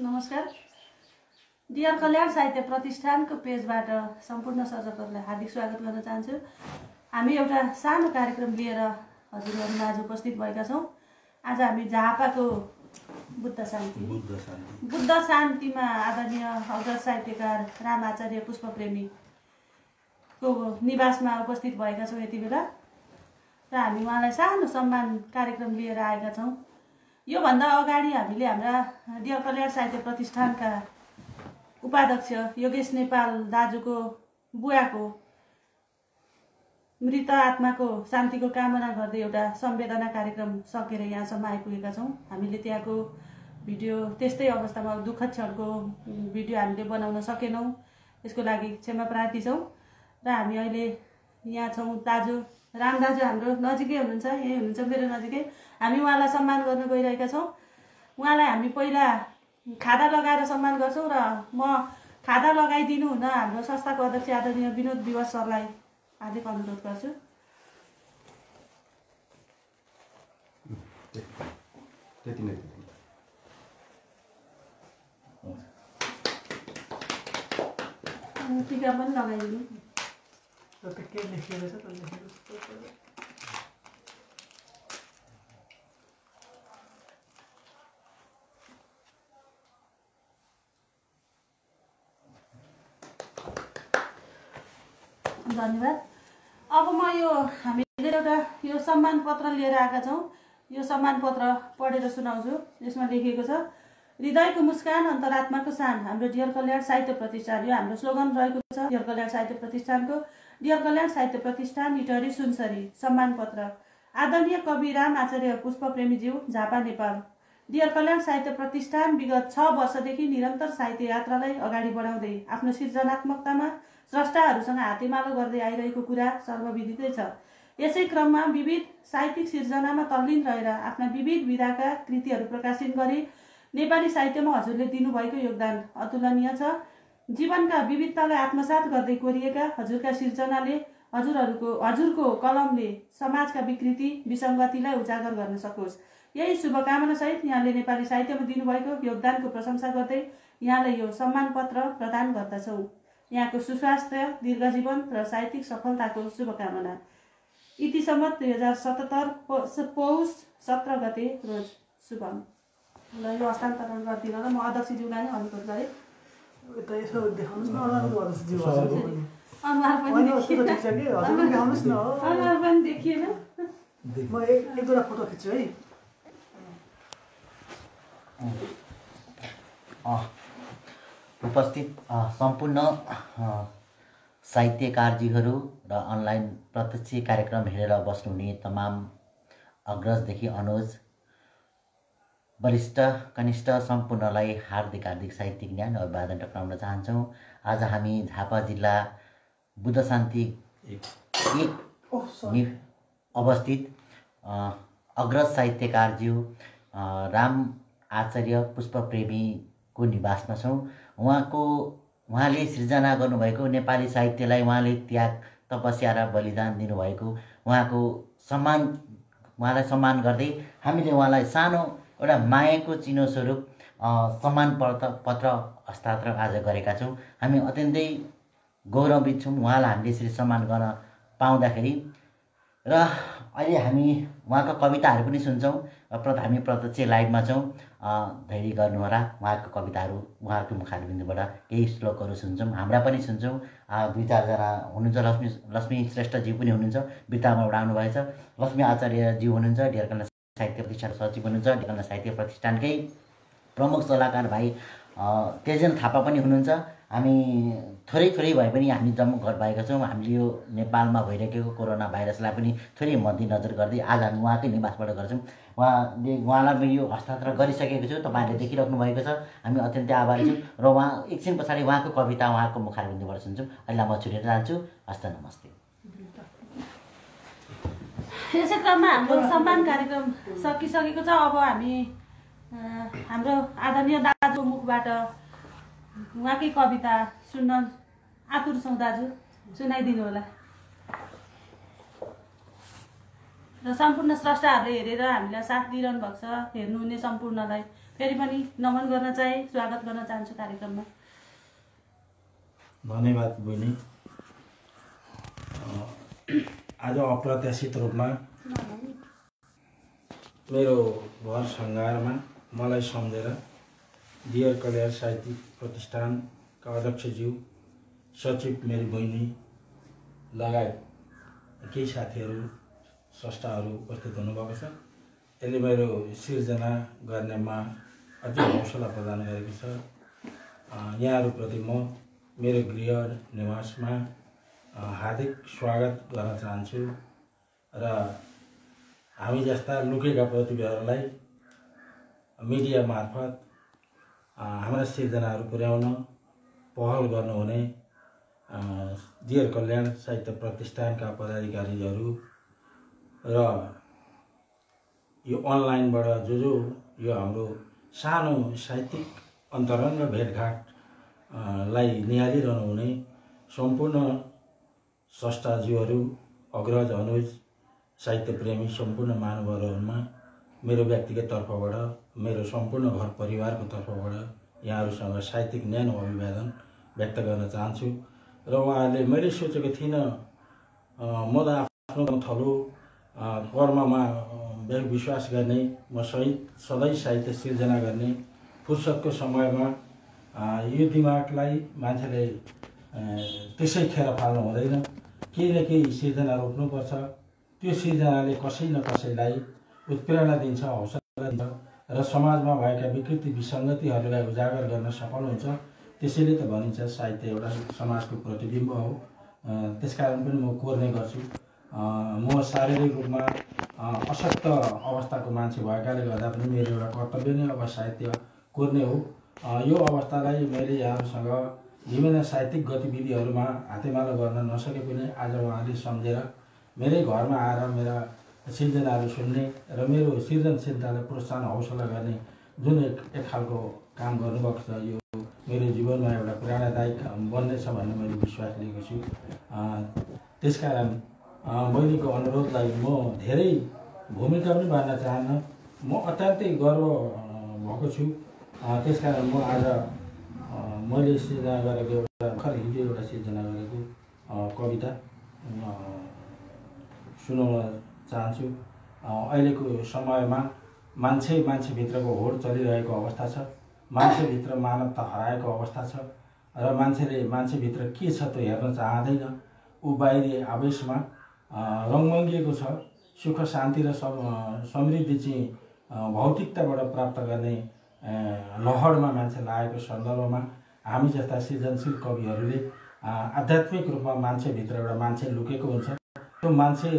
नमस्कार। डियर कल्याण साहित्य प्रतिष्ठानको पेजबाट सम्पूर्ण सर्जकहरूलाई हार्दिक स्वागत गर्न चाहन्छु। हामी एउटा सानो कार्यक्रम लिएर हजुरहरुमा आज उपस्थित भएका छौं। आज हामी झापाको बुद्ध शान्तिमा आदरणीय अग्रज साहित्यकार राम आचार्य पुष्पप्रेमीको निवासमा उपस्थित भएका छौं यति बेला र हामी उहाँलाई सानो सम्मान कार्यक्रम लिएर आएका छौं। यो भन्दा अगाडि हामीले हाम्रा डियर कल्याण साहित्य प्रतिष्ठानका उपाध्यक्ष योगेश नेपाल दाजुको बुवाको मृत आत्माको शान्तिको कामना गर्दै एउटा संवेदना कार्यक्रम सकेर यहाँसम्म आइपुगेका छौं। हामीले त्यहाँको भिडियो त्यस्तै अवस्थामा दुःखद क्षणको भिडियो हामीले बनाउन सकेनौं। यसको लागि क्षमा प्रार्थी छौं र हामी अहिले यहाँ छौं। दाजु राम दाजु हाम्रो नजिकै हुनुहुन्छ, यही हुनुहुन्छ मेरो नजिकै। हामी उहाँलाई सम्मान गर्न गइरहेका छौं। उहाँलाई हामी पहिला खादा लगाएर सम्मान गर्छौं र म खादा लगाइदिनु हुन हाम्रो संस्थाको अध्यक्ष आदरणीय विनोद विवश सरलाई हार्दिक अनुरोध गर्छु। टीका पनि लगाइदिनु। के लेखेको छ धन्यवाद। अब म हामीले एउटा यो सम्मान पत्र लिएर आएका छौं। यो सम्मान पत्र पढेर सुनाउँछु। यसमा लेखिएको छ, हृदयको मुस्कान अन्तरात्माको शान हाम्रो डियर कल्याण साहित्य प्रतिष्ठान। यो हाम्रो स्लोगन रहेको छ डियर कल्याण साहित्य प्रतिष्ठानको। डियर कल्याण साहित्य प्रतिष्ठान इटहरी सुनसरी। सम्मान पत्र आदरणीय कवि राम आचार्य पुष्पप्रेमीज्यू, झापा, नेपाल। डियर कल्याण साहित्य प्रतिष्ठान विगत 6 वर्षदेखि निरन्तर साहित्य यात्रालाई अगाडि बढाउँदै आफ्नो सृजनात्मकतामा स्रष्टाहरूसँग हातेमालो गर्दै आइरहेको कुरा सर्वविदितै छ। यसै क्रममा विविध साहित्यिक सिर्जनामा तल्लीन रहेर आफ्ना विविध विधाका कृतिहरू प्रकाशित गरी नेपाली साहित्यमा हजुरले दिनुभएको योगदान अतुलनीय छ। जीवनका विविधतालाई आत्मसात गर्दै कोरिएका हजुरका सिर्जनाले हजुरको कलमले समाजका विकृति विसङ्गतिलाई उजागर गर्न सकोस्, यही शुभकामना सहित यहाँले नेपाली साहित्यमा दिनुभएको योगदानको प्रशंसा गर्दै यहाँलाई यो सम्मान पत्र प्रदान गर्दछौं। यहाँको सुस्वास्थ्य, दीर्घजीवन र साहित्यिक सफलताको शुभकामना। इति सम्मत 2077 पौष 17 गते रोज। शुभम। ल यो हस्तान्तरण गर्दिन र म अध्यक्षज्यूलाई नै अनुरोध गरेँ। यता यसो देखाउनुस् न अध्यक्षज्यू हजुरको पनि। अनुहार पनि देखिएन। हजुर देखाउनुस् न। अनुहार पनि देखिएन। म एक दुईवटा फोटो खिच्छु है। उपस्थित सम्पूर्ण साहित्यकारजीहरू र अनलाइन प्रत्यक्ष कार्यक्रम हेरेर बस्नुहुने तमाम अग्रजदेखि अनुज वरिष्ठ कनिष्ठ सम्पूर्णलाई हार्दिक साहित्यिक ज्ञान अभिवादन टक्राउन चाहन्छौँ। आज हामी झापा जिल्ला बुद्ध शान्ति अवस्थित अग्रज साहित्यकारज्यू राम आचार्य पुष्पप्रेमीको निवासमा छौँ। उहाँले सृजना गर्नुभएको नेपाली साहित्यलाई उहाँले त्याग, तपस्या र बलिदान दिनुभएको उहाँलाई सम्मान गर्दै हामीले उहाँलाई सानो एउटा मायाको चिनो स्वरूप सम्मान पत्र हस्ताक्षर आज गरेका छौँ। हामी अत्यन्तै गौरवित छौँ उहाँलाई हामीले यसरी सम्मान गर्न पाउँदाखेरि। र अहिले हामी उहाँका कविताहरू पनि सुन्छौँ। हामी प्रत्यक्ष लाइभमा छौँ, धैर्य गर्नुहोला। उहाँको कविताहरू उहाँको मुखारबिन्दबाट केही श्लोकहरू सुन्छौँ, हाम्रा पनि सुन्छौँ। 2-4 जना हुनुहुन्छ। लक्ष्मी श्रेष्ठजी पनि हुनुहुन्छ, बिर्तामा उडाउनु भएछ। लक्ष्मी आचार्यजी हुनुहुन्छ, डियर कल्याण साहित्य प्रतिष्ठान सचिव हुनुहुन्छ। डियर कल्याण साहित्य प्रतिष्ठानकै प्रमुख सल्लाहकार भाइ तेजेन थापा पनि हुनुहुन्छ। हामी थोरै भए पनि हामी जम्मू घर भएका छौँ। हामीले यो नेपालमा भइरहेको कोरोना भाइरसलाई पनि थोरै मध्यनजर गर्दै आज हामी उहाँकै निवासबाट गर्छौँ। उहाँलाई पनि यो हस्ताक्षर गरिसकेको छु, तपाईँहरूले देखिराख्नु भएको छ। हामी अत्यन्तै आभारी छौँ र उहाँ एकछिन पछाडि उहाँको कविता उहाँको मुखारबिन्दबाट सुन्छौँ। अहिले म छुटेर जान्छु। हस्त नमस्ते। यसै क्रममा हाम्रो सम्मान कार्यक्रम सकिसकेको छ। अब हामी हाम्रो आदरणीय दाजुको मुखबाट उहाँकै कविता सुन्न आतुर छौँ। दाजु सुनाइदिनु होला। र सम्पूर्ण स्रष्टाहरूले हेरेर हामीलाई साथ दिइरहनु भएको छ। हेर्नुहुने सम्पूर्णलाई फेरि पनि नमन गर्न चाहे, स्वागत गर्न चाहन्छु कार्यक्रममा। धन्यवाद बहिनी। आज अप्रत्याशित रूपमा मेरो घर सङ्घारमा मलाई सम्झेर डियर कल्याण साहित्यिक प्रतिष्ठानका अध्यक्षज्यू, सचिव मेरी बहिनी लगायत केही साथीहरू, संस्थाहरू उपस्थित हुनुभएको छ। यसले मेरो सिर्जना गर्नेमा अझै हौसला प्रदान गरेको छ। यहाँहरूप्रति म मेरो गृह निवासमा हार्दिक स्वागत गर्न चाहन्छु र हामी जस्ता लुकेका प्रतिभाहरूलाई मिडिया मार्फत हाम्रा सिर्जनाहरू पुर्याउन पहल गर्नुहुने डियर कल्याण साहित्य प्रतिष्ठानका पदाधिकारीहरू र यो अनलाइनबाट जो यो हाम्रो सानो साहित्यिक अन्तरङ्ग भेटघाटलाई निहालिरहनु हुने सम्पूर्ण संस्थाज्यूहरू, अग्रज अनुज साहित्य प्रेमी सम्पूर्ण महानुभावहरूमा मेरो व्यक्तिगत तर्फबाट, मेरो सम्पूर्ण घर परिवारको तर्फबाट यहाँहरूसँग साहित्यिक न्यानो अभिवादन व्यक्त गर्न चाहन्छु। र उहाँहरूले मैले सोचेको थिइनँ म त आफ्नो थलो कर्ममा विश्वास गर्ने, म सधैँ साहित्य सिर्जना गर्ने, फुर्सदको समयमा यो दिमागलाई मान्छेले त्यसै खेर फाल्नु हुँदैन। केही न केही सिर्जना रोप्नुपर्छ। त्यो सिर्जनाले कसै न कसैलाई उत्प्रेरणा दिन्छ, हौसला दिन्छ र समाजमा भएका विकृति विसङ्गतिहरूलाई उजागर गर्न सफल हुन्छ। त्यसैले त भनिन्छ साहित्य एउटा समाजको प्रतिबिम्ब हो। त्यसकारण पनि म कोर्ने गर्छु। म शारीरिक रूपमा अशक्त अवस्थाको मान्छे भएकाले गर्दा पनि मेरो एउटा कर्तव्य नै अब साहित्य कोर्ने हो। यो अवस्थालाई मैले यहाँहरूसँग विभिन्न साहित्यिक गतिविधिहरूमा हातेमालो गर्न नसके पनि आज उहाँले सम्झेर मेरै घरमा आएर मेरा सिर्जनाहरू सुन्ने र मेरो सृजनशीलतालाई प्रोत्साहन हौसला गर्ने जुन एक खालको काम गर्नुभएको छ, यो मेरो जीवनमा एउटा प्रेरणादायक बन्नेछ भन्ने मैले विश्वास लिएको छु। त्यसकारण बहिनीको अनुरोधलाई म धेरै भूमिका पनि बाँड्न चाहन्न। म अत्यन्तै गर्व भएको छु। त्यसकारण म आज मैले सिर्जना गरेको एउटा भर्खर हिजो एउटा सिर्जना गरेको कविता सुनाउन चाहन्छु। अहिलेको समयमा मान्छेभित्रको होड चलिरहेको अवस्था छ। मान्छेभित्र मानवता हराएको अवस्था छ र मान्छेभित्र के छ त्यो हेर्न चाहँदैन। ऊ बाहिरी आवेशमा रङमङ्गिएको छ। सुख शान्ति र समृद्धि चाहिँ भौतिकताबाट प्राप्त गर्ने लहरमा मान्छे लागेको सन्दर्भमा हामी जस्ता सृजनशील कविहरूले आध्यात्मिक रूपमा मान्छेभित्र एउटा मान्छे लुकेको हुन्छ। त्यो मान्छे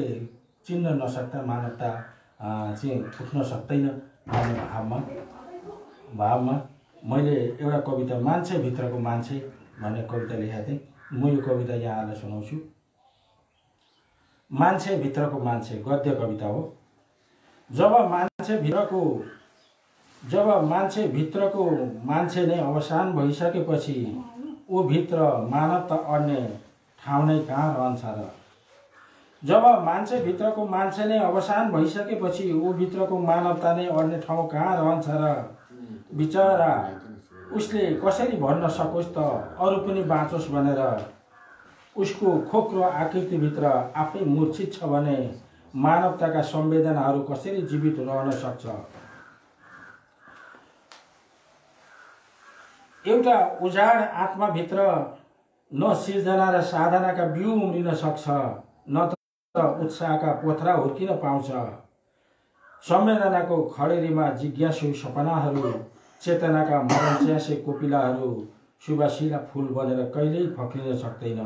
चिन्न नसक्दा मानवता चाहिँ उठ्न सक्दैन भन्ने भावमा मैले एउटा कविता मान्छेभित्रको मान्छे भन्ने कविता लेखेको थिएँ। म यो कविता यहाँहरूलाई सुनाउँछु। मान्छेभित्रको मान्छे गद्य कविता हो। जब मान्छेभित्रको मान्छे नै अवसान भइसकेपछि ऊ भित्र मानवता अड्ने ठाउँ नै कहाँ रहन्छ र? जब मान्छेभित्रको मान्छे नै अवसान भइसकेपछि ऊ भित्रको मानवता नै अड्ने ठाउँ कहाँ रहन्छ र? बिचरा उसले कसरी भन्न सकोस् त अरू पनि बाँचोस् भनेर? उसको खोक्रो आकृतिभित्र आफै मूर्छित छ भने मानवताका संवेदनाहरू कसरी जीवित रहन सक्छ? एउटा उजाड आत्माभित्र न सिर्जना र साधनाका बिउ उम्रिन सक्छ, न त उत्साहका पोथ्रा हुर्किन पाउँछ। संवेदनाको खडेरीमा जिज्ञासु सपनाहरू, चेतनाका मरणच्यासे कोपिलाहरू सुवासिला फूल बनेर कहिल्यै फक्रिन सक्दैन।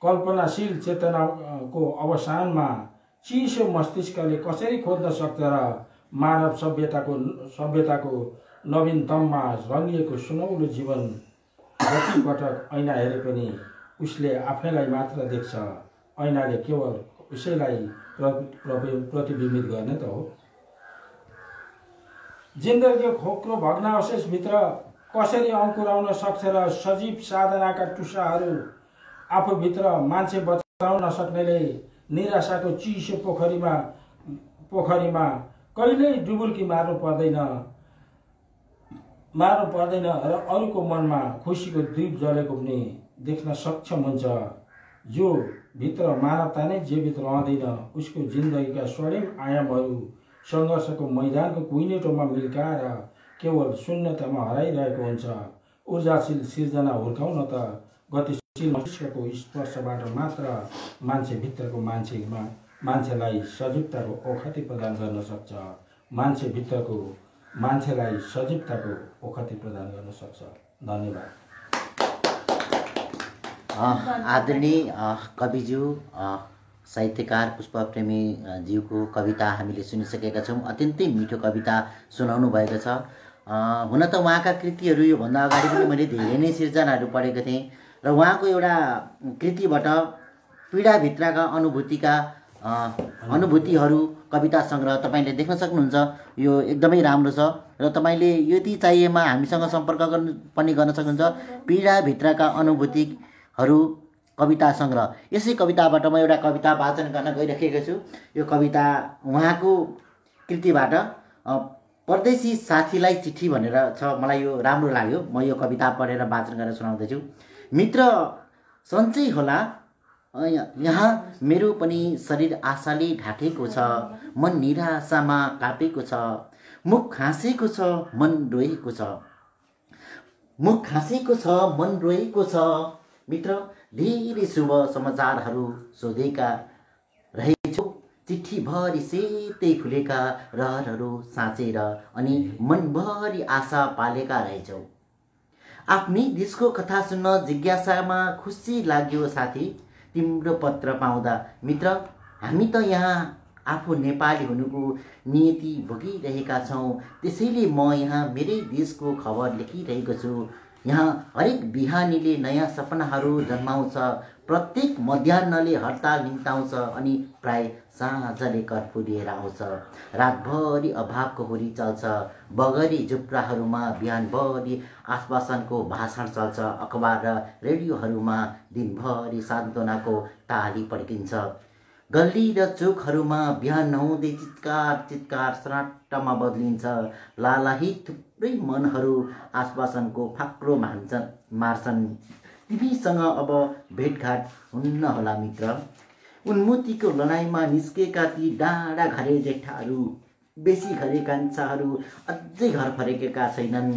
कल्पनाशील चेतनाको अवसानमा चिसो मस्तिष्कले कसरी खोज्न सक्छ र? मानव सभ्यताको नवीनतममा रङ्गिएको सुनौलो जीवन जति पटक ऐना हेरे पनि उसले आफैलाई मात्र देख्छ। ऐनाले केवल उसैलाई प्रतिबिम्बित गर्ने त हो। जिन्दगीको खोक्रो भग्नावशेषभित्र कसरी अङ्कुराउन सक्छ र? सजीव साधनाका टुसाहरू आफूभित्र मान्छे बचाउन सक्नेले निराशाको चिसो पोखरीमा कहिल्यै डुबुल्की मार्नु पर्दैन। मार्नु पर्दैन र अरूको मनमा खुसीको दीप जलेको पनि देख्न सक्षम हुन्छ। जो भित्र मानवता नै जे भित्र रहँदैन उसको जिन्दगीका स्वर्णिम आयामहरू सङ्घर्षको मैदानको कुइनेटोमा मिल्काएर केवल शून्यतामा हराइरहेको हुन्छ। ऊर्जाशील सिर्जना हुर्काउन त गतिशील मस्तिष्कको स्पर्शबाट मात्र मान्छे भित्रको मान्छेलाई सजीवताको ओखती प्रदान गर्न सक्छ। मान्छे भित्रको मान्छेलाई सजीवताको ओखती प्रदान गर्न सक्छ। धन्यवाद। आदरणीय कविज्यू साहित्यकार पुष्पप्रेमी ज्यूको कविता हामीले सुनिसकेका छौँ। अत्यन्तै मिठो कविता सुनाउनु भएको छ। हुन त उहाँका कृतिहरू योभन्दा अगाडि पनि मैले धेरै नै सिर्जनाहरू पढेको थिएँ र उहाँको एउटा कृतिबाट पीडाभित्रका अनुभूतिहरू कविता सङ्ग्रह तपाईँले देख्न सक्नुहुन्छ। यो एकदमै राम्रो छ र तपाईँले यदि चाहिएमा हामीसँग सम्पर्क पनि गर्न सक्नुहुन्छ। पीडाभित्रका अनुभूतिहरू कविता सङ्ग्रह, यसै कविताबाट म एउटा कविता वाचन गर्न गइरहेको छु। यो कविता उहाँको कृतिबाट परदेशी साथीलाई चिठी भनेर छ। मलाई यो राम्रो लाग्यो, म यो कविता पढेर वाचन गरेर सुनाउँदैछु। मित्र सन्चै होला, यहाँ मेरो पनि शरीर आशाले ढाकेको छ, मन निराशामा कापेको छ, मुख हाँसेको छ, मन रोएको छ, मुख हाँसेको छ, मन रोएको छ। मित्र धेरै शुभ समाचारहरू सोधेका रहेछौ, चिठीभरि सेतै फुलेका रहरहरू साँचेर अनि मनभरि आशा पालेका रहेछौ। आफ्नै देशको कथा सुन्न जिज्ञासामा खुसी लाग्यो साथी तिम्रो पत्र पाउँदा। मित्र हामी त यहाँ आफू नेपाली हुनुको नियति भोगिरहेका छौँ, त्यसैले म यहाँ मेरै देशको खबर लेखिरहेको छु। यहाँ हरेक बिहानीले नयाँ सपनाहरू जन्माउँछ, प्रत्येक मध्याह्नले हडताल निम्ताउँछ अनि प्राय साँझले कर्फ्यू लिएर आउँछ। रातभरि अभावको हुरी चल्छ, बगरी झुप्राहरूमा बिहानभरि आश्वासनको भाषण चल्छ, अखबार र रेडियोहरूमा दिनभरि सान्त्वनाको ताली पड्किन्छ। गल्ली र चोकहरूमा बिहान नहुँदै चित्कार सराटमा बदलिन्छ। लालाही थुप्रै मनहरू आश्वासनको फाक्रो मार्छन्। तिमीसँग अब भेटघाट हुन्न होला मित्र। उन्मुक्तिको लडाइँमा निस्केका ती डाँडा घरे जेठाहरू, बेसी घरे कान्छाहरू अझै घर फर्केका छैनन्।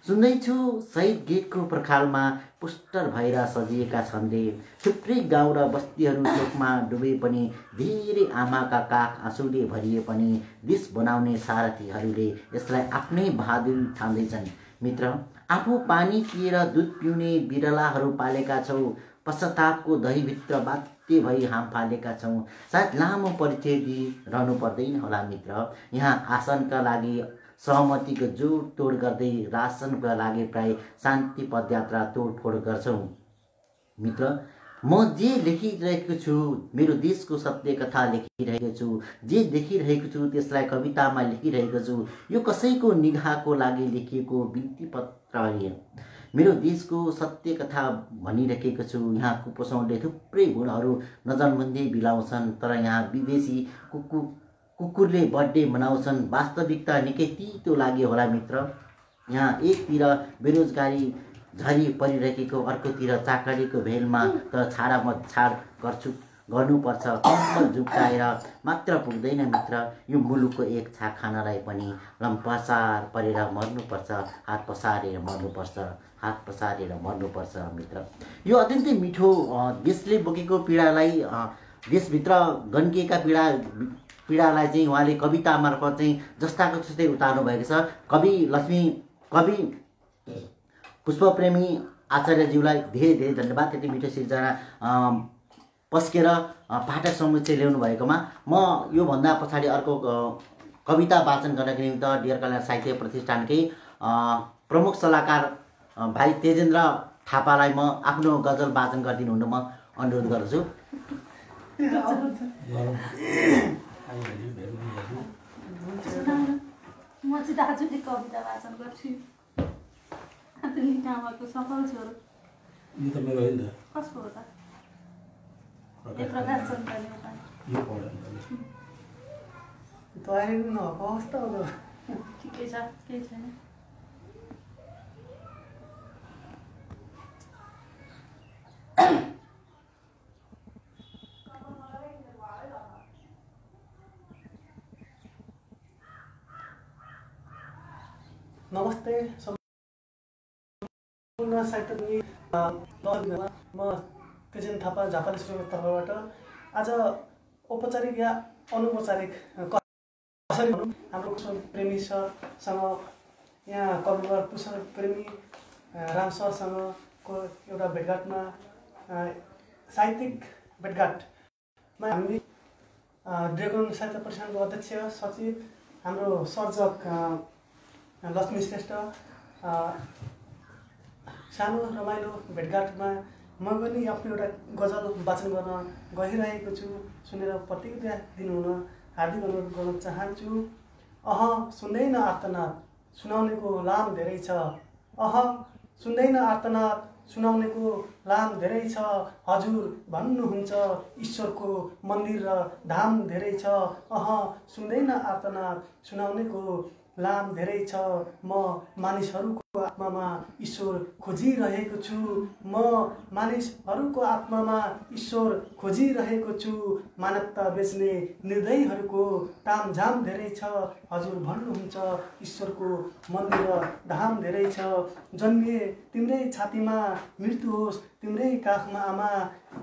सुन्दैछु शहीद गेटको पर्खालमा पोस्टर भएर सजिएका छन् रे। थुप्रै गाउँ र बस्तीहरू चोकमा डुबे पनि, धेरै आमाका काख आँसुले भरिए पनि देश बनाउने सारथीहरूले यसलाई आफ्नै बहादुरी ठान्दैछन्। मित्र आफू पानी पिएर दुध पिउने बिरलाहरू पालेका छौ, पश्चातापको दहीभित्र बाध्य भई हाम फालेका छौँ। सायद लामो परिचय दिइरहनु पर्दैन होला मित्र। यहाँ आसनका लागि सहमतिको जोडतोड गर्दै रासनका लागि प्राय शान्ति पदयात्रा तोडफोड गर्छौँ। मित्र म जे लेखिरहेको छु, मेरो देशको सत्य कथा लेखिरहेको छु, जे देखिरहेको छु त्यसलाई कवितामा लेखिरहेको छु। यो कसैको निगाहको लागि लेखिएको बिन्ती पत्र होइन, मेरो देशको सत्य कथा भनिरहेको छु। यहाँ कुपोषणले थुप्रै गुणहरू नजरबन्दी बिलाउँछन्, तर यहाँ विदेशी कुकुरले बर्थडे मनाउँछन्। वास्तविकता निकै तितो लाग्यो होला मित्र। यहाँ एकतिर बेरोजगारी झरी परिरहेको, अर्कोतिर चाकरीको भेलमा त छाड गर्नुपर्छ। कम्मर झुक्काएर मात्र पुग्दैन मित्र, यो मुलुकको एक छाक खानलाई पनि लम्पसार परेर मर्नुपर्छ, हात पसारेर मर्नुपर्छ मित्र। यो अत्यन्तै मिठो देशले बोकेको पीडालाई, देशभित्र गन्किएका पीडालाई चाहिँ उहाँले कविता मार्फत चाहिँ जस्ताको त्यस्तै उतार्नु भएको छ। कवि पुष्पप्रेमी आचार्यज्यूलाई धेरै धेरै धन्यवाद। त्यति मिठो सिर्जना पस्केर पाठक समक्ष ल्याउनु भएकोमा। म योभन्दा पछाडि अर्को कविता वाचन गर्नको निमित्त डियर कल्याण साहित्य प्रतिष्ठानकै प्रमुख सल्लाहकार भाइ तेजेन्द्र थापालाई म आफ्नो गजल वाचन गरिदिनु हुन म अनुरोध गर्दछु। म चाहिँ दाजुले कविता वाचन गर्छु। आमाको सफल छोरो। यो त मेरो होइन, कसको हो त? प्रकाश चन्द्रले हो। यो पढ्नु ठिकै छ, केही छैन। नमस्ते सम्पूर्ण साहित्यप्रेमी म तेजेन थापा झापाली स्टुडियोको तर्फबाट आज औपचारिक या अनौपचारिक कसरी भनौँ हाम्रो प्रेमी सरसँग यहाँ कविवर पुष्प प्रेमी राम सरसँगको एउटा भेटघाटमा साहित्यिक भेटघाटमा हामी ड्रेगन साहित्य प्रतिष्ठानको अध्यक्ष सचिव हाम्रो सर्जक लक्ष्मी श्रेष्ठ सानो रमाइलो भेटघाटमा म पनि आफ्नो एउटा गजल वाचन गर्न गइरहेको छु। सुनेर प्रतिक्रिया दिनुहुन हार्दिक अनुरोध गर्न चाहन्छु। सुन्दैन आर्तनाद सुनाउनेको लाम धेरै छ। सुन्दैन आर्तनाद सुनाउनेको लाम धेरै छ। हजुर भन्नुहुन्छ ईश्वरको मन्दिर र धाम धेरै छ। सुन्दैन आर्तनाद सुनाउनेको लाम धेरै छ। म मानिसहरूको आत्मामा ईश्वर खोजिरहेको छु। म मानिसहरूको आत्मामा ईश्वर खोजिरहेको छु। मानवता बेच्ने निर्दयीहरूको तामझाम धेरै छ। हजुर भन्नुहुन्छ ईश्वरको मन्दिर र धाम धेरै छ। जन्मिए तिम्रै छातीमा मृत्यु होस् तिम्रै काखमा आमा।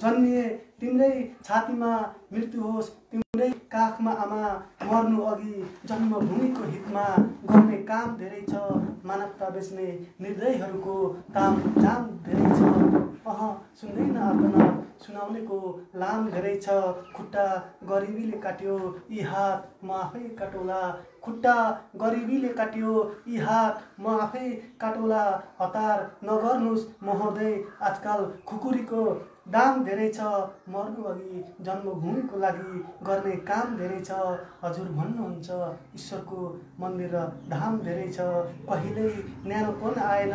जन्मिए तिम्रै छातीमा मृत्यु होस् तिम्रै काखमा आमा। मर्नु अघि जन्मभूमिको हितमा गर्ने काम धेरै छ। मानवता बेच्ने निर्दयीहरूको तामझाम धेरै छ। सुन्दैन आर्तनाद सुनाउनेको लाम धेरै छ। खुट्टा गरिबीले काट्यो यी हात म आफै काटौला। खुट्टा गरिबीले काट्यो यी हात म आफै काटौला। हतार नगर्नुहोस् महोदय आजकल खुकुरीको दाम धेरै छ। मर्नु अघि जन्मभूमिको लागि गर्ने काम धेरै छ। हजुर भन्नुहुन्छ ईश्वरको मन्दिर र धाम धेरै छ। कहिल्यै न्यानोपन आएन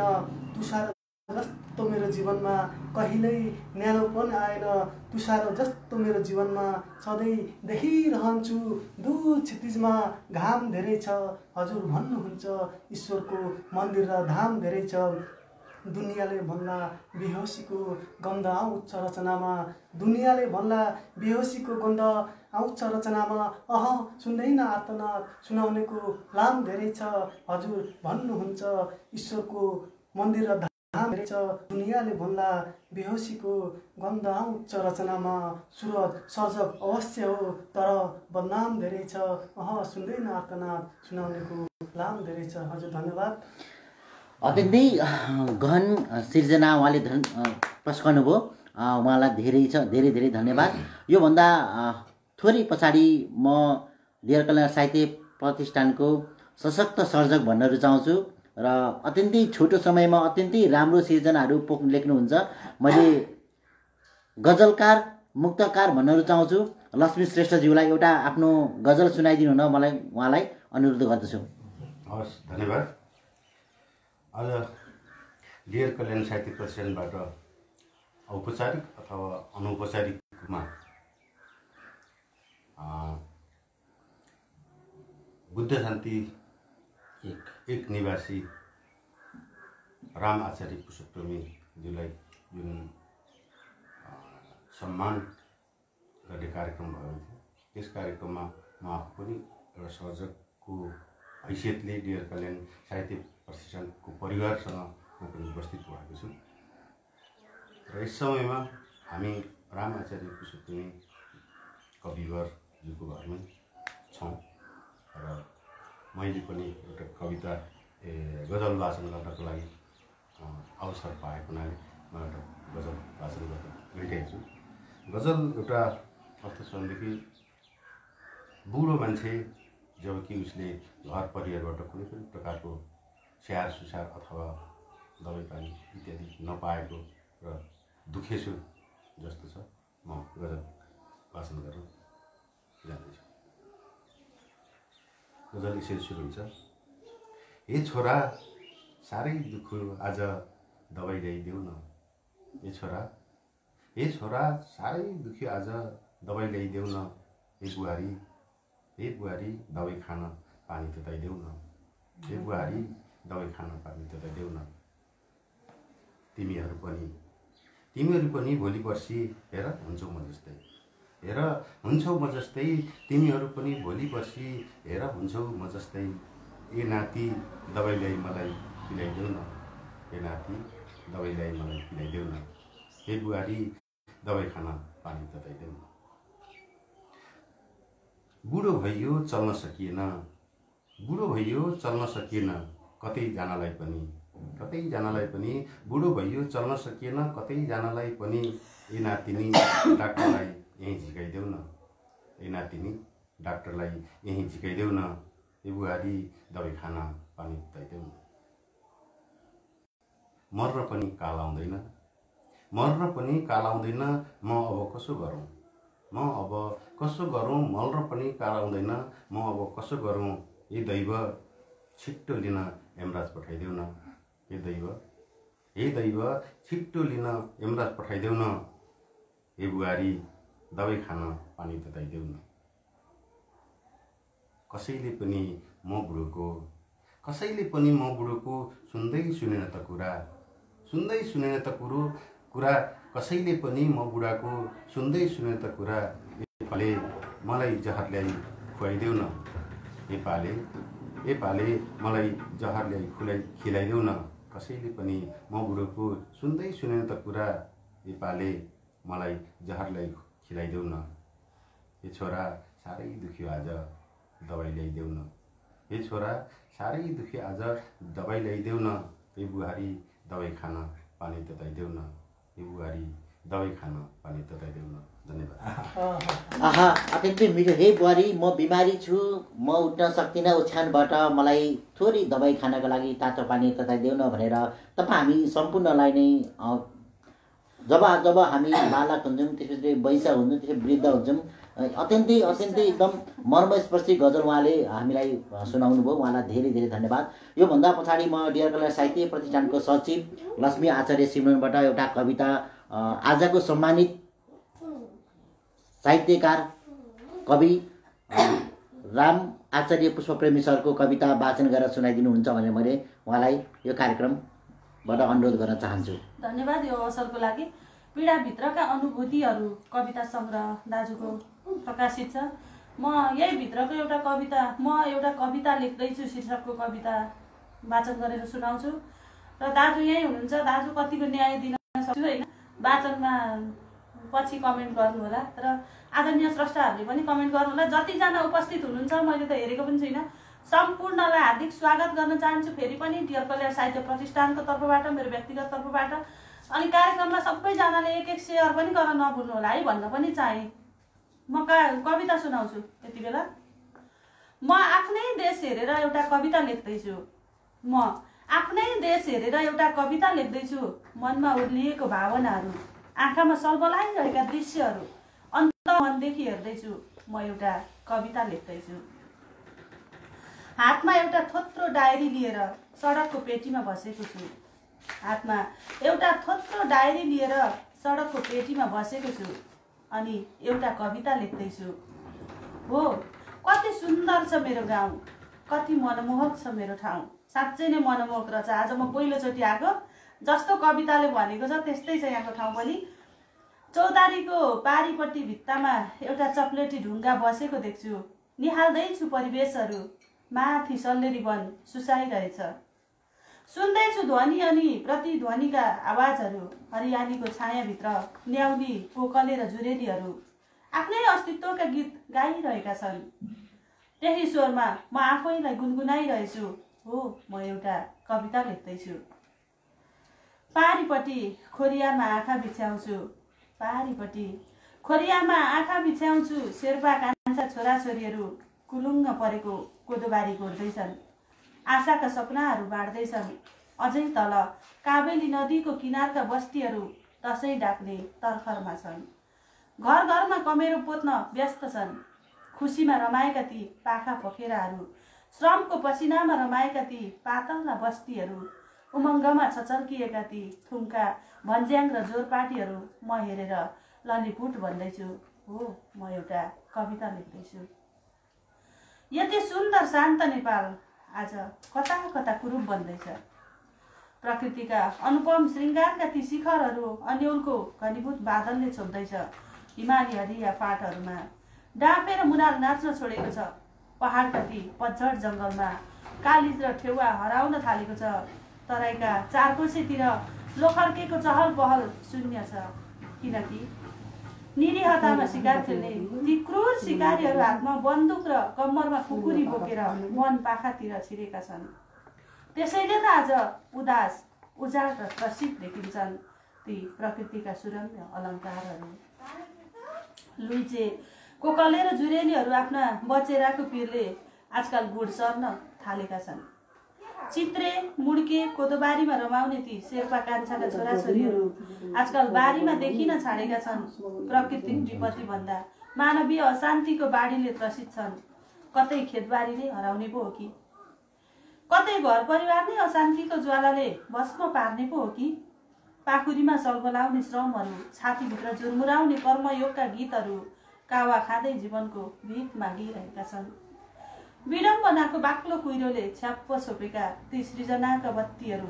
तुषार जस्तो मेरो जीवनमा। कहिल्यै न्यानोपन आएन तुषार जस्तो मेरो जीवनमा। सधैँ देखिरहन्छु दूर क्षितिजमा घाम धेरै छ। हजुर भन्नुहुन्छ ईश्वरको मन्दिर र धाम धेरै छ। दुनियाँले भन्ला बेहोसीको गन्ध आउँछ रचनामा। दुनियाँले भन्ला बेहोसीको गन्ध आउँछ रचनामा। सुन्दैन आर्तनाद सुनाउनेको लाम धेरै छ। हजुर भन्नुहुन्छ ईश्वरको मन्दिर र धाम धेरै छ। दुनियाँले भन्ला बेहोसीको गन्ध आउँछ रचनामा। सुरज सर्जक अवश्य हो तर बदनाम धेरै छ। सुन्दैन आर्तनाद सुनाउनेको लाम धेरै छ। हजुर धन्यवाद। अत्यन्तै गहन सिर्जना उहाँले प्रश्न गर्नुभयो। उहाँलाई धेरै धेरै धन्यवाद। योभन्दा थोरै पछाडि म डियर कल्याण साहित्य प्रतिष्ठानको सशक्त सर्जक भन्न रुचाउँछु र अत्यन्तै छोटो समयमा अत्यन्तै राम्रो सिर्जनाहरू लेख्नुहुन्छ। मैले गजलकार मुक्तकार भन्न रुचाउँछु। लक्ष्मी श्रेष्ठज्यूलाई एउटा आफ्नो गजल सुनाइदिनु हुन मलाई उहाँलाई अनुरोध गर्दछु। हस् धन्यवाद। आज डियर कल्याण साहित्य प्रतिष्ठानबाट औपचारिक अथवा अनौपचारिक रूपमा बुद्ध शान्ति एक निवासी राम आचार्य पुष्पप्रेमीज्यूलाई जुन सम्मान गर्ने कार्यक्रम भएको थियो त्यस कार्यक्रममा म आफू पनि एउटा सर्जकको हैसियतले डियर कल्याण साहित्य प्रतिष्ठानको परिवारसँग म पनि उपस्थित भएको छु र यस समयमा हामी राम आचार्य पुष्पप्रेमी कविवरज्यूको घरमै छौँ र मैले पनि एउटा कविता गजल वाचन गर्नको लागि अवसर पाएको हुनाले म एउटा गजल वाचन गर्न गइरहेको छु। गजल एउटा कस्तो छ भनेदेखि बुढो मान्छे जब कि उसले घर परिवारबाट कुनै पनि प्रकारको स्याहार सुसार अथवा दबाई पानी इत्यादि नपाएको र दुखेसु जस्तो छ म गजल वाचन गर्न जाँदैछु। गजल यसरी सुरु हुन्छ। हे छोरा साह्रै दुःख आज दबाई ल्याइदेऊ न। हे छोरा साह्रै दुख्यो आज दबाई ल्याइदेऊ न। हे बुहारी दबाई खान पानी तताइदेऊ न। हे बुहारी दबाई खान पानी तताइदेऊ न। तिमीहरू पनि भोलि पर्सि हेर हुन्छौ म जस्तै। तिमीहरू पनि भोलि पर्सि हेर हुन्छौ म जस्तै। ए नाति दबाई ल्याई मलाई पिलाइदेऊ न, ए नाति दबाई ल्याई मलाई पिलाइदेऊ न, हे बुहारी दबाई खान पानी तताइदेऊ न। बुढो भइयो चल्न सकिएन, बुढो भइयो चल्न सकिएन, कतै जानलाई पनि बुढो भइयो चल्न सकिएन, कतै जानलाई पनि, ए नातिनी डाक्टरलाई यहीँ झिकाइदेऊ न, ए नातिनी डाक्टरलाई यहीँ झिकाइदेऊ न, ए बुहारी दबाई खान पानी तताइदेऊ न। मर्न पनि काल आउँदैन, मर्न पनि काल आउँदैन, म अब कसो गरौँ, म अब कसो गरौँ, मर्न पनि काल आउँदैन, म अब कसो गरौँ, ए दैव छिट्टो लिन यमराज पठाइदेऊ न, हे दैव छिट्टो लिन यमराज पठाइदेऊ न, हे बुहारी दबाई खान पानी तताइदेऊ न। कसैले पनि म बुढोको सुन्दै सुनेन त कुरा, कुरा कसैले पनि म बुढाको सुन्दै सुनेन त कुरा, एपाले मलाई जहर ल्याई खुवाइदेऊ न, एपाले मलाई जहर ल्याई खिलाइदेऊ न, कसैले पनि म बुढोको सुन्दै सुनेन त कुरा, एपाले मलाई जहर ल्याई खिलाइदेऊ न। हे छोरा साह्रै दुख्यो आज दबाई ल्याइदेऊ न, हे छोरा साह्रै दुख्यो आज दबाई ल्याइदेऊ न, हे बुहारी दबाई खान पानी तताइदेऊ न, हे बुहारी दबाई खान पानी तताइदेऊ न। धन्यवाद। आहा, अत्यन्तै मिठो। हे बुहारी म बिमारी छु, म उठ्न सक्दिनँ ओछ्यानबाट, मलाई थोरै दबाई खानको लागि तातो पानी तताइदेऊ न भनेर तपाईँ हामी सम्पूर्णलाई नै जब हामी बालक हुन्छौँ, त्यसपछि वैश हुन्छौँ, त्यसपछि वृद्ध हुन्छौँ, अत्यन्तै एकदम मर्मस्पर्शी गजल उहाँले हामीलाई सुनाउनु भयो। उहाँलाई धेरै धेरै धन्यवाद। योभन्दा पछाडि म डियर कलेज साहित्य प्रतिष्ठानको सचिव लक्ष्मी आचार्य सिमरनबाट एउटा कविता, आजको सम्मानित साहित्यकार कवि राम आचार्य पुष्पप्रेमी सरको कविता वाचन गरेर सुनाइदिनुहुन्छ भनेर मैले उहाँलाई यो कार्यक्रमबाट अनुरोध गर्न चाहन्छु। धन्यवाद यो अवसरको लागि। पीडाभित्रका अनुभूतिहरू कविता सङ्ग्रह दाजुको प्रकाशित छ। म यही भित्रको एउटा कविता लेख्दैछु शीर्षकको कविता वाचन गरेर सुनाउँछु र दाजु यही हुनुहुन्छ। दाजु कतिको न्याय दिन सक्छु होइन, वाचनमा पछि कमेन्ट गर्नु होला, तर आदरणीय स्रष्टाहरूले पनि कमेन्ट गर्नु होला। जतिजना उपस्थित हुनुहुन्छ मैले त हेरेको पनि छैन, सम्पूर्णलाई हार्दिक स्वागत गर्न चाहन्छु फेरि पनि डियर कलेज साहित्य प्रतिष्ठानको तर्फबाट, मेरो व्यक्तिगत तर्फबाट। अनि कार्यक्रममा सबैजनाले एक सेयर पनि गर्न नभुल्नु होला है भन्न पनि चाहे। म कविता सुनाउँछु। यति बेला म आफ्नै देश हेरेर एउटा कविता लेख्दैछु, मनमा उर्लिएको भावनाहरू, आँखामा सलबलाइरहेका दृश्यहरू, अन्तर्मनदेखि हेर्दैछु, म एउटा कविता लेख्दैछु। हातमा एउटा थोत्रो डायरी लिएर सडकको पेटीमा बसेको छु, अनि एउटा कविता लेख्दैछु। हो, कति सुन्दर छ मेरो गाउँ, कति मनमोहक छ मेरो ठाउँ। साँच्चै नै मनमोहक रहेछ। आज म पहिलोचोटि आएको, जस्तो कविताले भनेको छ त्यस्तै छ यहाँको ठाउँ पनि। चौतारीको पारीपट्टि भित्तामा एउटा चक्लेटी ढुङ्गा बसेको देख्छु, निहाल्दैछु परिवेशहरू, माथि सल्लेरी वन सुसाइरहेछ। सुन्दैछु ध्वनि अनि प्रतिध्वनिका आवाजहरू, हरियालीको छायाभित्र न्याउली, पोकले र जुरेलीहरू आफ्नै अस्तित्वका गीत गाइरहेका छन्। त्यही स्वरमा म आफैलाई गुनगुनाइरहेछु। हो, म एउटा कविता लेख्दैछु। पारीपट्टि खोरियामा आँखा बिछ्याउँछु, शेर्पा कान्छा छोराछोरीहरू कुलुङ्ग परेको कोदोबारी गोड्दैछन्, आशाका सपनाहरू बाँड्दैछन्। अझै तल काबेली नदीको किनारका बस्तीहरू दसैँ डाक्ने तर्खरमा छन्। घर घरमा कमेरो पोत्न व्यस्त छन्, खुसीमा रमाएका ती पाखा पखेराहरू, श्रमको पसिनामा रमाएका ती पातला बस्तीहरू, उमङ्गमा छचल्किएका ती थुम्का भन्ज्याङ र जोरपाटीहरू म हेरेर ललिपुट भन्दैछु। हो, म एउटा कविता लेख्दैछु। यति सुन्दर शान्त नेपाल आज कता कता कुरूप बन्दैछ। प्रकृतिका अनुपम श्रृङ्गारका ती शिखरहरू अन्यलको घनीभूत बादलले छोप्दैछ। हिमाली हरिया फाँटहरूमा डाँफेर मुनाल नाच्न छोडेको छ। पहाडका ती पतझड जङ्गलमा कालिज र ठेउवा हराउन थालेको छ। तराईका चारकोसेतिर लोखर्केको चहल पहल शून्य छ, किनकि निरीहतामा शिकार खेल्ने ती क्रूर शिकारीहरू हातमा बन्दुक र कम्मरमा खुकुरी बोकेर वन पाखातिर छिरेका छन्। त्यसैले त आज उदास उजाड र त्रसित देखिन्छन् ती प्रकृतिका सुरम्य अलङ्कारहरू। लुइचे कोकले र जुरेलीहरू आफ्ना बचेराको पिरले आजकल गुड सर्न थालेका छन्। चित्रे मुड्के कोदोबारीमा रमाउने ती शेर्पा कान्छाका छोराछोरीहरू आजकल बारीमा देखिन छाडेका छन्। प्राकृतिक विपत्ति भन्दा मानवीय अशान्तिको बाढीले त्रसित छन्। कतै खेतबारी नै हराउने पो हो कि, कतै घर परिवार नै अशान्तिको ज्वालाले भस्म पार्ने पो हो कि। पाखुरीमा सल्बलाउने श्रमहरू, छातीभित्र झुरमुराउने कर्मयोगका गीतहरू कावा खाँदै जीवनको भिख मागिरहेका छन्। विडम्बनाको बाक्लो कुहिरोले छ्याप्प छोपेका ती सृजनाका बत्तीहरू,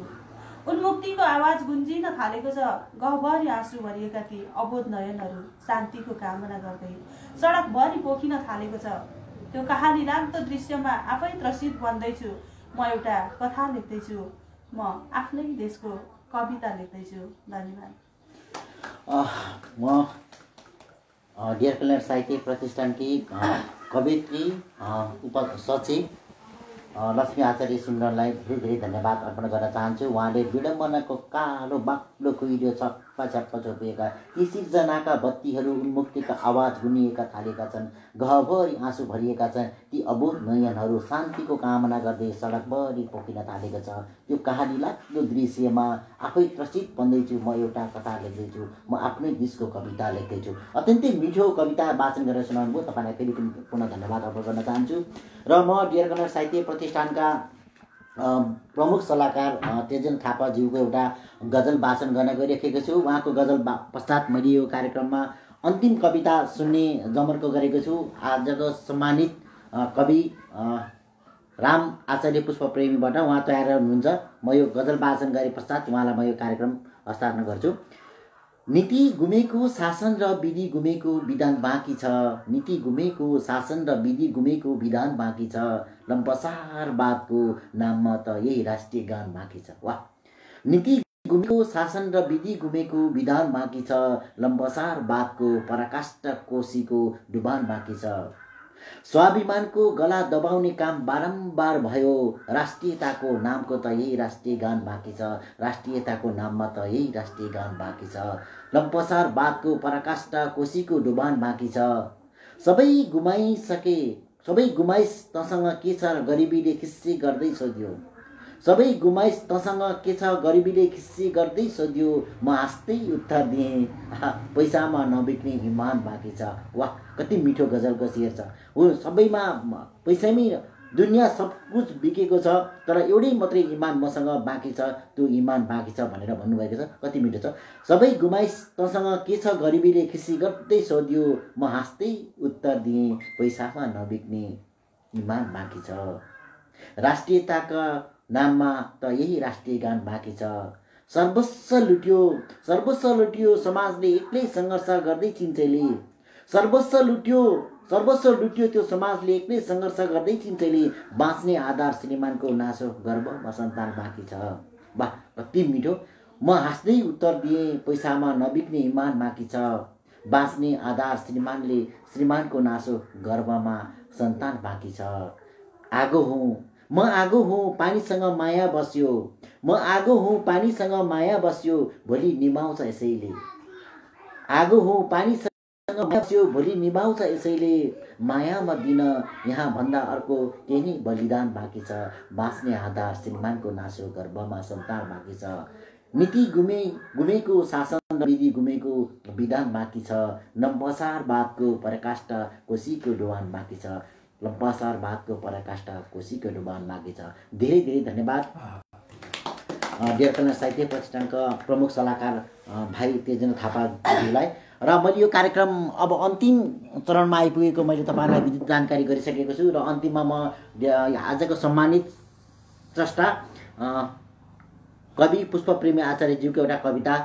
उन्मुक्तिको आवाज गुन्जिन थालेको छ। गहभरि आँसु भरिएका ती अबोध नयनहरू शान्तिको कामना गर्दै सडकभरि पोखिन थालेको छ। त्यो कहानी लाग्दो दृश्यमा आफै त्रसित बन्दैछु। म एउटा कथा लेख्दैछु, म आफ्नै देशको कविता लेख्दैछु। धन्यवाद। म डियर कल्याण साहित्य प्रतिष्ठानकी कवित्री उपसचिव लक्ष्मी आचार्य सुन्दरलाई धेरै धेरै धन्यवाद अर्पण गर्न चाहन्छु। उहाँले विडम्बनाको कालो बाक्लो कुहिरो छप्पा छप्पा छोपिएका ती सिर्जनाका बत्तीहरू, उन्मुक्तिका आवाज गुनिएका थालेका छन्। गहभरि आँसु भरिएका छन् ती अबोध नयनहरू शान्तिको कामना गर्दै सडकभरि पोखिन थालेको छ। त्यो कहानी लाग्दो दृश्यमा आफै त्रसित बन्दैछु। म एउटा कथा लेख्दैछु, म आफ्नै देशको कविता लेख्दैछु। अत्यन्तै मिठो कविता वाचन गरेर सुनाउनु भयो। तपाईँलाई फेरि पनि पुनः धन्यवाद अर्पण गर्न चाहन्छु। र म डियर कल्याण साहित्य प्रतिष्ठानका प्रमुख सल्लाहकार तेजन थापाज्यूको एउटा गजल वाचन गर्न गइरहेको छु। उहाँको गजल पश्चात मैले यो कार्यक्रममा अन्तिम कविता सुन्ने जमर्को गरेको छु। आजको सम्मानित कवि राम आचार्य पुष्पप्रेमीबाट उहाँ तयार हुनुहुन्छ। म यो गजल वाचन गरे पश्चात उहाँलाई म यो कार्यक्रम हस्तान्तरण गर्छु। नीति गुमेको शासन र विधि गुमेको विधान बाँकी छ। नीति गुमेको शासन र विधि गुमेको विधान बाँकी छ। लम्पसारवादको नाममा त यही राष्ट्रिय गान बाँकी छ। वाह! नीति गुमेको शासन र विधि गुमेको विधान बाँकी छ। लम्पसारवादको पराकाष्ठ कोशीको डुबान बाँकी छ। स्वाभिमानको गला दबाउने काम बारम्बार भयो। राष्ट्रियताको नामको त यही राष्ट्रिय गान बाँकी छ। राष्ट्रियताको नाममा त यही राष्ट्रिय गान बाँकी छ। लम्पसारवादको पराकाष्ठ कोशीको डुबान बाँकी छ। सबै गुमाइस तसँग के छ गरिबीले खिस्सी गर्दै सोध्यो। सबै गुमाइस तसँग के छ गरिबीले खिस्सी गर्दै सोध्यो। म हाँस्दै उत्तर दिएँ, पैसामा नबिक्ने इमान बाँकी छ। वाह! कति मिठो गजलको शेर छ। हो, सबैमा पैसामै दुनियाँ सब कुछ बिकेको छ, तर एउटै मात्रै इमान मसँग बाँकी छ, त्यो इमान बाँकी छ भनेर भन्नुभएको छ। कति मिठो छ। सबै गुमाइस तसँग के छ गरिबीले खिस्सी गर्दै सोध्यो। म हाँस्दै उत्तर दिएँ, पैसामा नबिक्ने इमान बाँकी छ। राष्ट्रियताका नाममा त यही राष्ट्रिय गान बाँकी छ। सर्वस्व लुट्यो समाजले एक्लै सङ्घर्ष गर्दै चिन्छेले। सर्वस्व लुट्यो त्यो समाजले एक्लै सङ्घर्ष गर्दै चिन्छेले। बाँच्ने आधार श्रीमानको नासो गर्भमा सन्तान बाँकी छ। वाह! कति मिठो। म हाँस्दै उत्तर दिएँ, पैसामा नबिक्ने इमान बाँकी छ। बाँच्ने आधार श्रीमानको नासो गर्भमा सन्तान बाँकी छ। म आगो हुँ पानीसँग माया बस्यो। म आगो हुँ पानीसँग माया बस्यो, भोलि निभाउँछ यसैले। आगो हुँ पानीसँग माया बस्यो, भोलि निभाउँछ यसैले। मायामा दिन यहाँ भन्दा अर्को केही नै बलिदान बाँकी छ। बाँच्ने आधार श्रीमानको नासो गर्भमा सन्तान बाँकी छ। नीति गुमेको शासन र विधि गुमेको विधान बाँकी छ। लम्पसारवादको पराकाष्ठ कोशीको डुबान बाँकी छ। लम्पसारवादको पराकाष्ठ कोशीको डुबान बाँकी छ। धेरै धेरै धन्यवाद डियर कल्याण साहित्य प्रतिष्ठानका प्रमुख सल्लाहकार भाइ तेजन थापाज्यूलाई। र मैले यो कार्यक्रम अब अन्तिम चरणमा आइपुगेको मैले तपाईँलाई विद्युत जानकारी गरिसकेको छु। र अन्तिममा म आजको सम्मानित स्रष्टा कवि पुष्पप्रेमी आचार्यज्यूको एउटा कविता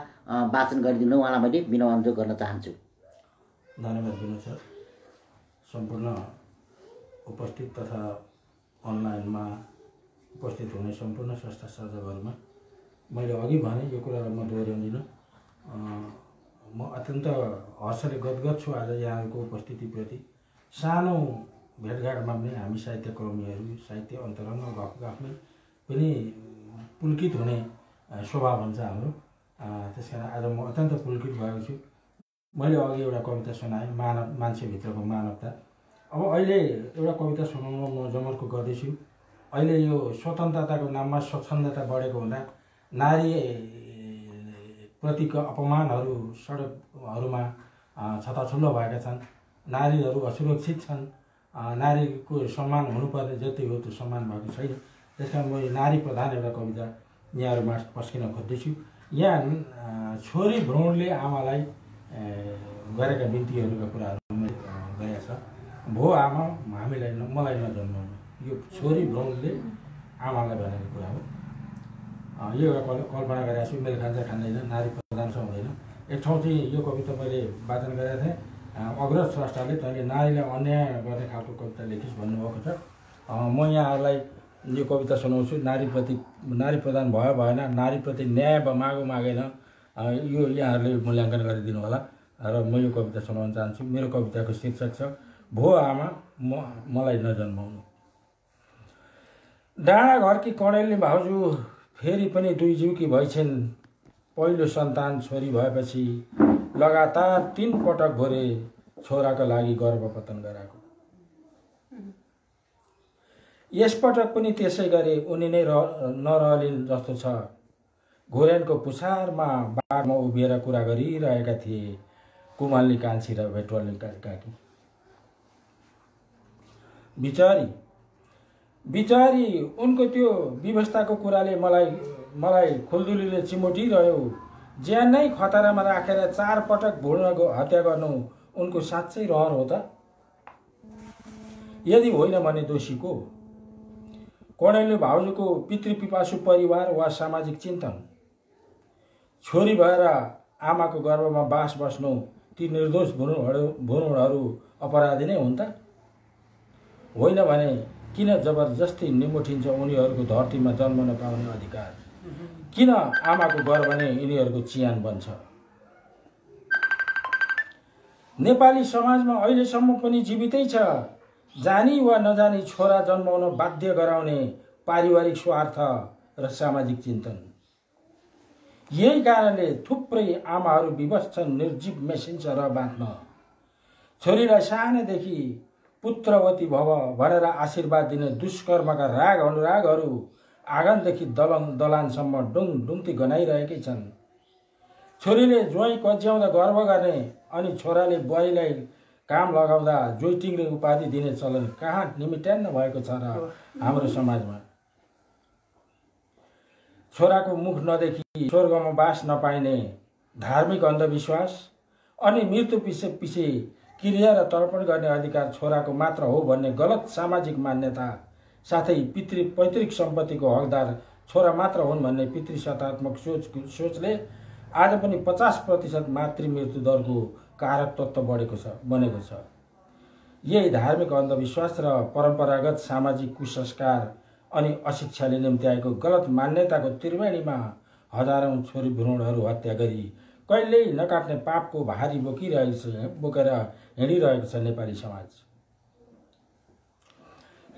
वाचन गरिदिनु उहाँलाई मैले विनम्र अनुरोध गर्न चाहन्छु। धन्यवाद विनोद सर। सम्पूर्ण उपस्थित तथा अनलाइनमा उपस्थित हुने सम्पूर्ण संस्था सर्जकहरूमा मैले अघि भने यो कुरालाई म दोहोऱ्याउँदिनँ। म अत्यन्त हर्षले गदगद छु आज यहाँहरूको उपस्थितिप्रति। सानो भेटघाटमा पनि हामी साहित्यकर्मीहरू साहित्य अन्तरङ्ग गफमै पनि पुलकित हुने स्वभाव हुन्छ हाम्रो। त्यस कारण आज म अत्यन्त पुलकित भएको छु। मैले अघि एउटा कविता सुनाएँ, मान्छेभित्रको मानवता। अब अहिले एउटा कविता सुनाउन म जमर्को गर्दैछु। अहिले यो स्वतन्त्रताको नाममा स्वच्छन्दता बढेको हुँदा नारी प्रतिको अपमानहरू सडकहरूमा छताछुल्लो भएका छन्। नारीहरू असुरक्षित छन्। नारीको सम्मान हुनुपर्ने जति हो त्यो सम्मान भएको छैन। त्यस कारण म नारी प्रधान एउटा कविता यहाँहरूमा पस्किन खोज्दैछु। यहाँ छोरी भ्रूणले आमालाई गरेका बिन्तीहरूका कुराहरू गएको छ। भो आमा हामीलाई मलाई नजन्माउनु, यो छोरी भ्रूणले आमालाई भनेको कुरा हो। यो एउटा कल्पना गरेको छु। मेल खान्छ खाँदैन, नारी प्रधान छ हुँदैन। एक ठाउँ चाहिँ यो कविता मैले वाचन गरेको थिएँ। अग्रज स्रष्टाले तैँले नारीलाई अन्याय गर्ने खालको कविता लेखिस् भन्नुभएको छ। म यहाँहरूलाई यो कविता सुनाउँछु। नारी प्रधान भयो भएन, नारीप्रति न्याय मागो मागेन, यो यहाँहरूले मूल्याङ्कन गरिदिनु होला। र म यो कविता सुनाउन चाहन्छु। मेरो कविताको शीर्षक छ भो आमा मलाई नजन्माउनु। डाँडा घरकी कणेलनी भाउजू फेरि पनि दुई जिउकी भइछन्। पहिलो सन्तान छोरी भएपछि लगातार 3 पटक भोरे छोराको लागि गर्भपतन गराएको। यसपटक पनि त्यसै गरे उनी नै नरहलिन् जस्तो छ। घोरेनको पुछारमा बारमा उभिएर कुरा गरिरहेका थिए कुमालनी कान्छी र भेटवलनी काकी। बिचारी उनको त्यो व्यवस्थाको कुराले मलाई खुल्दुलीले चिमोटिरह्यो। ज्यान नै खतरामा राखेर 4 पटक भ्रूण हत्या गर्नु उनको साँच्चै रहर हो त? यदि होइन भने दोषी को? कणेलनी भाउजूको पितृपिपासु परिवार वा सामाजिक चिन्तन? छोरी भएर आमाको गर्भमा बास बस्नु ती निर्दोष भ्रूणहरू अपराधी नै हुन् त? होइन भने किन जबरजस्ती निमोठिन्छ उनीहरूको धरतीमा जन्म नपाउने अधिकार? किन आमाको गर्भ नै यिनीहरूको चियान बन्छ? नेपाली समाजमा अहिलेसम्म पनि जीवितै छ जानी वा नजानी छोरा जन्माउन बाध्य गराउने पारिवारिक स्वार्थ र सामाजिक चिन्तन। यही कारणले थुप्रै आमाहरू विवश छन् निर्जीव मेसिन्छ र बाँच्न। छोरीलाई सानैदेखि पुत्रवती भव भनेर आशीर्वाद दिने दुष्कर्मका राग अनुरागहरू आँगनदेखि दलानसम्म डुङडुङ्ती गनाइरहेकै छन्। छोरीले ज्वाइँ कज्याउँदा गर्व गर्ने अनि छोराले बुहारीलाई काम लगाउँदा जोइटिङले उपाधि दिने चलन कहाँ निमिट्यान्न भएको छ र हाम्रो समाजमा? छोराको मुख नदेखि स्वर्गमा बास नपाइने धार्मिक अन्धविश्वास अनि मृत्यु पछि क्रिया र तर्पण गर्ने अधिकार छोराको मात्र हो भन्ने गलत सामाजिक मान्यता साथै पैतृक सम्पत्तिको हकदार छोरा मात्र हुन् भन्ने पितृसत्तात्मक सोचले आज पनि 50% मातृ मृत्यु दरको कारक तत्त्व बनेको छ। यही धार्मिक अन्धविश्वास र परम्परागत सामाजिक कुसंस्कार अनि अशिक्षाले निम्त्याएको गलत मान्यताको त्रिवेणीमा हजारौं छोरी भ्रूणहरू हत्या गरी कहिल्यै नकाट्ने पापको भारी बोकेर हिँडिरहेको छ नेपाली समाज।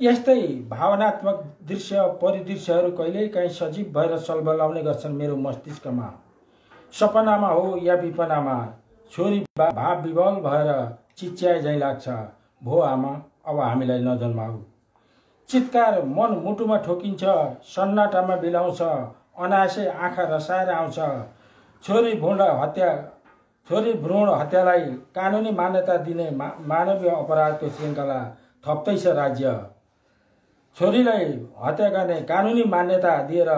यस्तै भावनात्मक दृश्य परिदृश्यहरू कहिलेकाहीँ सजीव भएर सलबलाउने गर्छन् मेरो मस्तिष्कमा। सपनामा हो या विपनामा छोरी भाव विवल भएर चिच्याए झैँ लाग्छ भो आमा अब हामीलाई नजन्माऊ। चित्कार मन मुटुमा ठोकिन्छ, सन्नाटामा बिलाउँछ, अनायासै आँखा रसाएर आउँछ। छोरी भ्रूण हत्यालाई कानुनी मान्यता दिने मानवीय अपराधको श्रृङ्खला थप्दैछ राज्य। छोरीलाई हत्या गर्ने कानुनी मान्यता दिएर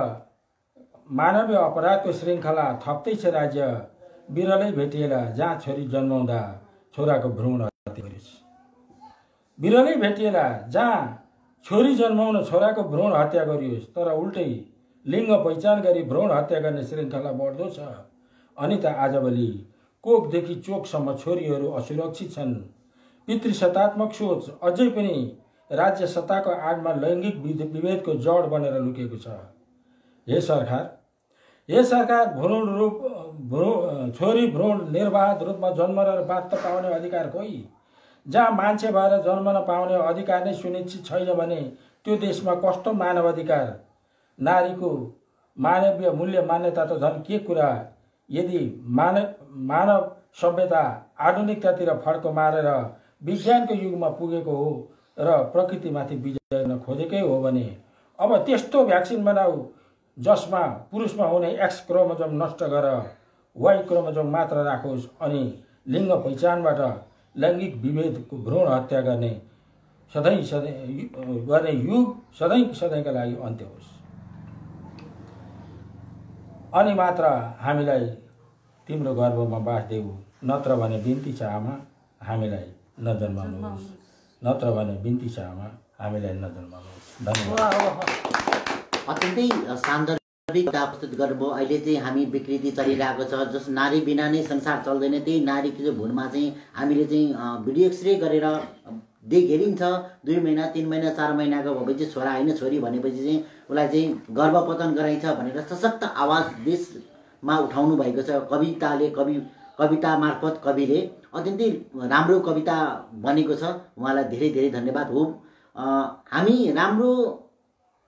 मानवीय अपराधको श्रृङ्खला थप्दैछ राज्य। बिरलै भेटिएला जहाँ छोरी जन्माउँदा छोराको भ्रूण हत्या गरियोस्। बिरलै भेटिएला जहाँ छोरी जन्माउन छोराको भ्रूण हत्या गरियोस्। तर उल्टै लिङ्ग पहिचान गरी भ्रूण हत्या गर्ने श्रृङ्खला बढ्दो छ। अनि त आजभोलि कोखदेखि चोकसम्म छोरीहरू असुरक्षित छन्। पितृसत्तात्मक सोच अझै पनि राज्य सत्ताको आडमा लैङ्गिक विभेदको जड बनेर लुकेको छ। हे सरकार छोरी भ्रूण निर्बाध रूपमा जन्म र बाँच्न पाउने अधिकार खोइ। जहाँ मान्छे भएर जन्मन पाउने अधिकार नै सुनिश्चित छैन भने त्यो देशमा कस्तो मानवाधिकार, नारीको मानवीय मूल्य मान्यता त झन् के कुरा। यदि मानव सभ्यता आधुनिकतातिर फड्को मारेर विज्ञानको युगमा पुगेको हो र प्रकृतिमाथि विजय गर्न खोजेकै हो भने अब त्यस्तो भ्याक्सिन बनाऊ जसमा पुरुषमा हुने एक्स क्रोमोजोम नष्ट गरेर वाई क्रोमोजोम मात्र राखोस् अनि लिङ्ग पहिचानबाट लैङ्गिक विभेदको भ्रूण हत्या गर्ने युग सधैँका लागि अन्त्य होस्। अनि मात्र हामीलाई तिम्रो गर्भमा बास देऊ, नत्र भने बिन्ती छ आमा हामीलाई नजन्माउनुहोस्, नत्र भने बिन्ती छ आमा हामीलाई नजन्माउनुहोस्। धन्यवाद। अत्यन्तै सान्दर्भिक प्रस्तुत गर्नुभयो। अहिले चाहिँ हामी विकृति चलिरहेको छ, जस नारी बिना नै संसार चल्दैन। त्यही नारीको भ्रूणमा चाहिँ हामीले चाहिँ भिडियो एक्सरे गरेर हेरिन्छ। 2 महिना 3 महिना 4 महिनाको भएपछि छोरा होइन छोरी भनेपछि चाहिँ उसलाई चाहिँ गर्भपतन गराइन्छ भनेर सशक्त आवाज देशमा उठाउनु भएको छ। कविता मार्फत कविले अत्यन्तै राम्रो कविता बनेको छ। उहाँलाई धेरै धेरै धन्यवाद हो। हामी राम्रो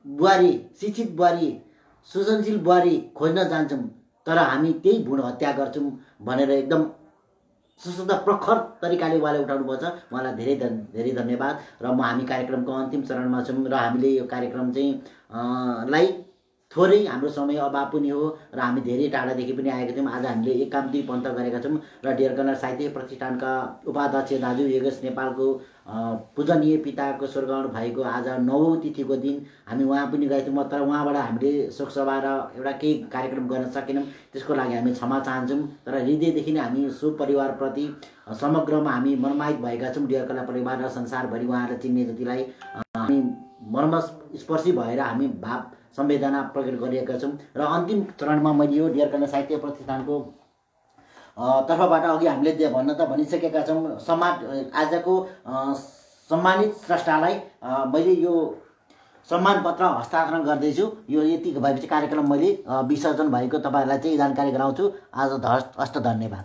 बुहारी, शिक्षित बुहारी, सुजनशील बुहारी खोज्न जान्छौँ, तर हामी त्यही भ्रूण हत्या गर्छौँ भनेर एकदम सशक्त प्रखर तरिकाले उहाँले उठाउनु पर्छ। उहाँलाई धेरै धेरै धन्यवाद। र हामी कार्यक्रमको अन्तिम चरणमा छौँ र हामीले यो कार्यक्रम चाहिँ लाई थोरै हाम्रो समय अभाव पनि हो र हामी धेरै टाढादेखि पनि आएका थियौँ। आज हामीले एक काम 2 पन्थ गरेका छौँ र डियर कन्नड साहित्य प्रतिष्ठानका उपाध्यक्ष दाजु योगेश नेपालको पूजनीय पिताको स्वर्गवास भएको आज 9औं तिथिको दिन हामी उहाँ पनि गएका थियौँ, तर उहाँबाट हामीले शोकसभा र एउटा केही कार्यक्रम गर्न सकेनौँ। त्यसको लागि हामी क्षमा चाहन्छौँ। तर हृदयदेखि नै हामी सो परिवारप्रति समग्रमा हामी मर्माहित भएका छौँ। डियर कन्नड परिवार र संसारभरि उहाँलाई चिन्ने जतिलाई हामी मर्मस्पर्शी भएर हामी भाव संवेदना प्रकट गरिएका छौँ। र अन्तिम चरणमा मैले यो डियर कन्नड साहित्य प्रतिष्ठानको तर्फबाट अघि हामीले भन्न त भनिसकेका छौँ। आजको सम्मानित स्रष्टालाई मैले यो सम्मान पत्र हस्तान्तरण गर्दैछु। यो यति भएपछि कार्यक्रम मैले विसर्जन भएको तपाईँहरूलाई चाहिँ जानकारी गराउँछु। आज हस्त धन्यवाद।